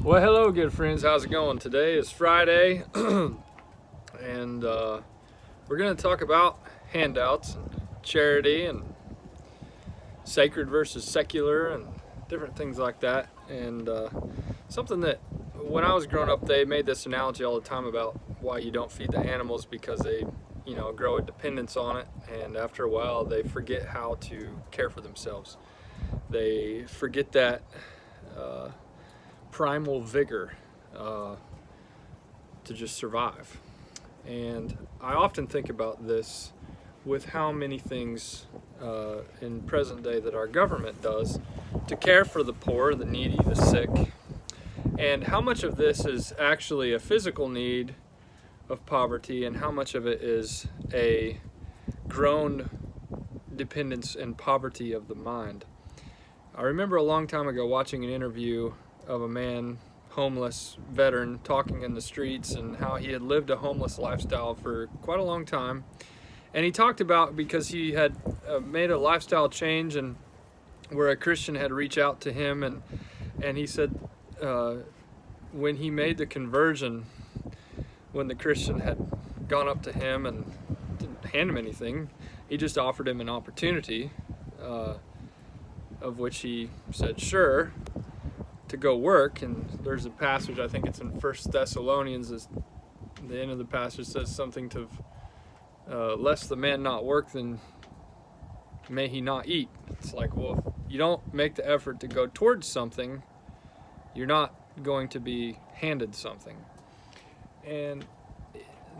Well, hello, good friends. How's it going? Today is Friday, and we're going to talk about handouts, and charity, and sacred versus secular, and different things like that. And something that when I was growing up, they made this analogy all the time about why you don't feed the animals because they, grow a dependence on it, and after a while, they forget how to care for themselves. They forget that. Primal vigor to just survive. And I often think about this with how many things in present day that our government does to care for the poor, the needy, the sick, and how much of this is actually a physical need of poverty and how much of it is a grown dependence and poverty of the mind. I remember a long time ago watching an interview of a man, homeless veteran, talking in the streets and how he had lived a homeless lifestyle for quite a long time. And he talked about because he had made a lifestyle change and where a Christian had reached out to him, and he said when he made the conversion, when the Christian had gone up to him and didn't hand him anything, he just offered him an opportunity, of which he said sure, to go work. And there's a passage, I think it's in 1 Thessalonians, the end of the passage says something to lest the man not work, then may he not eat. It's like, well, if you don't make the effort to go towards something, you're not going to be handed something. And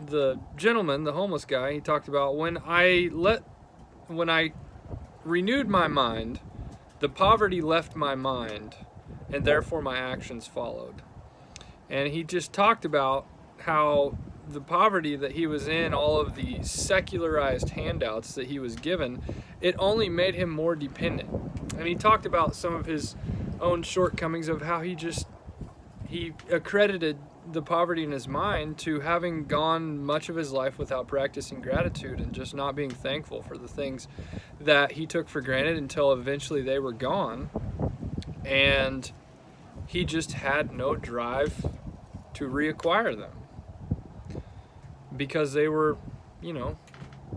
the gentleman, the homeless guy, he talked about when I renewed my mind, the poverty left my mind, and therefore my actions followed. And he just talked about how the poverty that he was in, all of the secularized handouts that he was given, it only made him more dependent. And he talked about some of his own shortcomings of how he accredited the poverty in his mind to having gone much of his life without practicing gratitude and just not being thankful for the things that he took for granted until eventually they were gone. And he just had no drive to reacquire them because they were,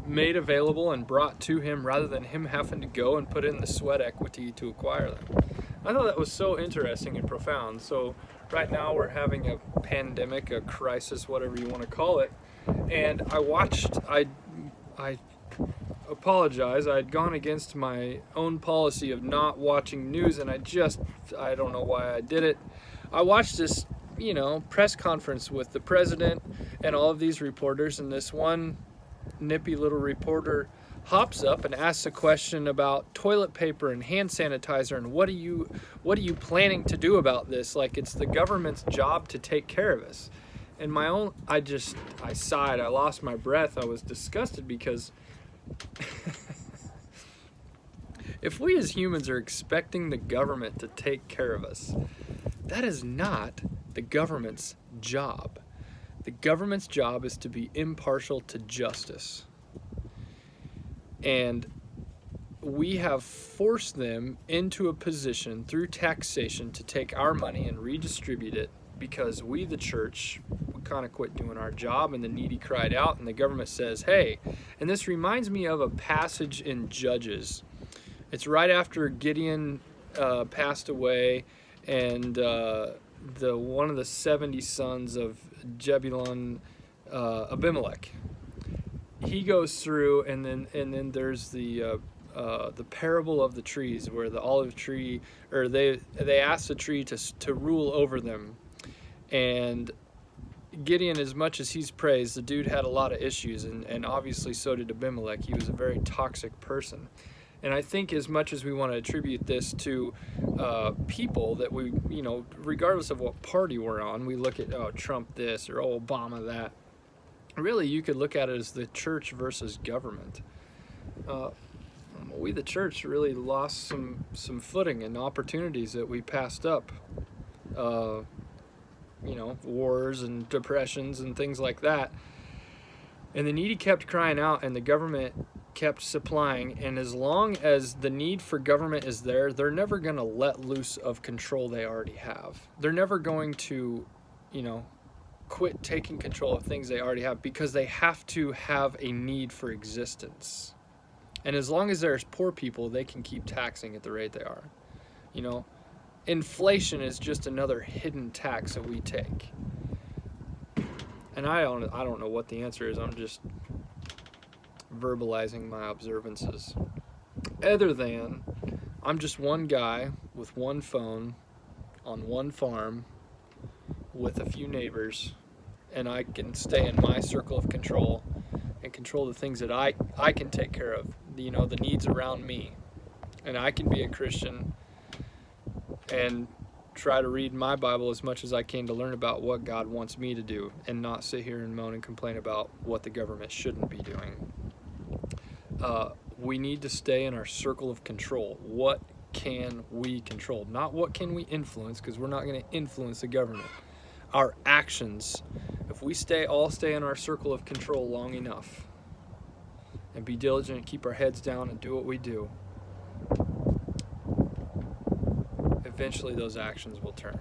made available and brought to him rather than him having to go and put in the sweat equity to acquire them. I thought that was so interesting and profound. So right now we're having a pandemic, a crisis, whatever you want to call it. And I apologize. I had gone against my own policy of not watching news, and I don't know why I did it. I watched this, press conference with the president and all of these reporters, and this one nippy little reporter hops up and asks a question about toilet paper and hand sanitizer and what are you planning to do about this? Like it's the government's job to take care of us. And I sighed, I lost my breath, I was disgusted because if we as humans are expecting the government to take care of us, that is not the government's job. The government's job is to be impartial to justice. And we have forced them into a position through taxation to take our money and redistribute it because we, the church, we kind of quit doing our job and the needy cried out and the government says, hey, and this reminds me of a passage in Judges. It's right after Gideon passed away and one of the 70 sons of Jebulun, Abimelech, he goes through and then there's the parable of the trees where the olive tree, or they ask the tree to rule over them. And Gideon, as much as he's praised, the dude had a lot of issues, and obviously so did Abimelech. He was a very toxic person. And I think as much as we want to attribute this to people that we, regardless of what party we're on, we look at, Trump this or Obama that. Really, you could look at it as the church versus government. We, the church, really lost some footing and opportunities that we passed up. Wars and depressions and things like that. And the needy kept crying out, and the government kept supplying, and as long as the need for government is there, they're never going to let loose of control they already have. They're never going to, quit taking control of things they already have, because they have to have a need for existence. And as long as there's poor people, they can keep taxing at the rate they are. Inflation is just another hidden tax that we take. And I don't know what the answer is. I'm just verbalizing my observances. Other than I'm just one guy with one phone on one farm with a few neighbors, and I can stay in my circle of control and control the things that I can take care of, the needs around me. And I can be a Christian and try to read my Bible as much as I can to learn about what God wants me to do, and not sit here and moan and complain about what the government shouldn't be doing. We need to stay in our circle of control. What can we control? Not what can we influence, because we're not going to influence the government. Our actions, if we all stay in our circle of control long enough and be diligent and keep our heads down and do what we do, eventually those actions will turn.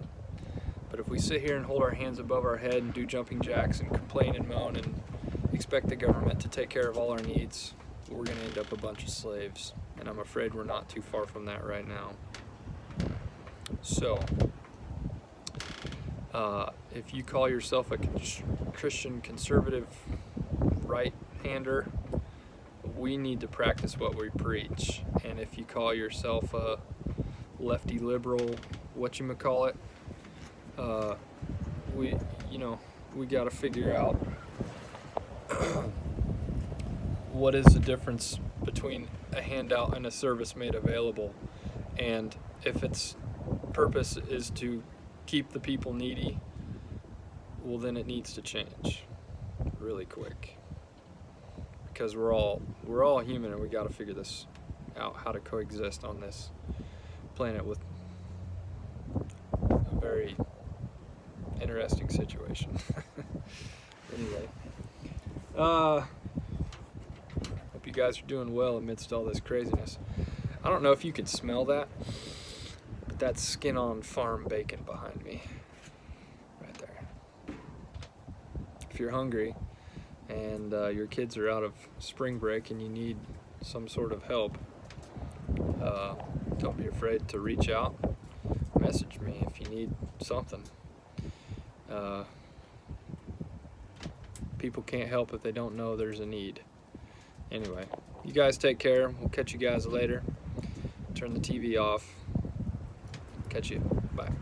But if we sit here and hold our hands above our head and do jumping jacks and complain and moan and expect the government to take care of all our needs, we're going to end up a bunch of slaves. And I'm afraid we're not too far from that right now. So, if you call yourself a Christian conservative right-hander, we need to practice what we preach. And if you call yourself a lefty liberal, whatchamacallit, we got to figure out what is the difference between a handout and a service made available. And if its purpose is to keep the people needy, well, then it needs to change really quick, because we're all human, and we got to figure this out, how to coexist on this planet with a very interesting situation. Anyway, hope you guys are doing well amidst all this craziness. I don't know if you can smell that, but that's skin on farm bacon behind me right there. If you're hungry and your kids are out of spring break and you need some sort of help, don't be afraid to reach out, message me if you need something. People can't help if they don't know there's a need. Anyway, you guys take care. We'll catch you guys later. Turn the TV off. Catch you. Bye.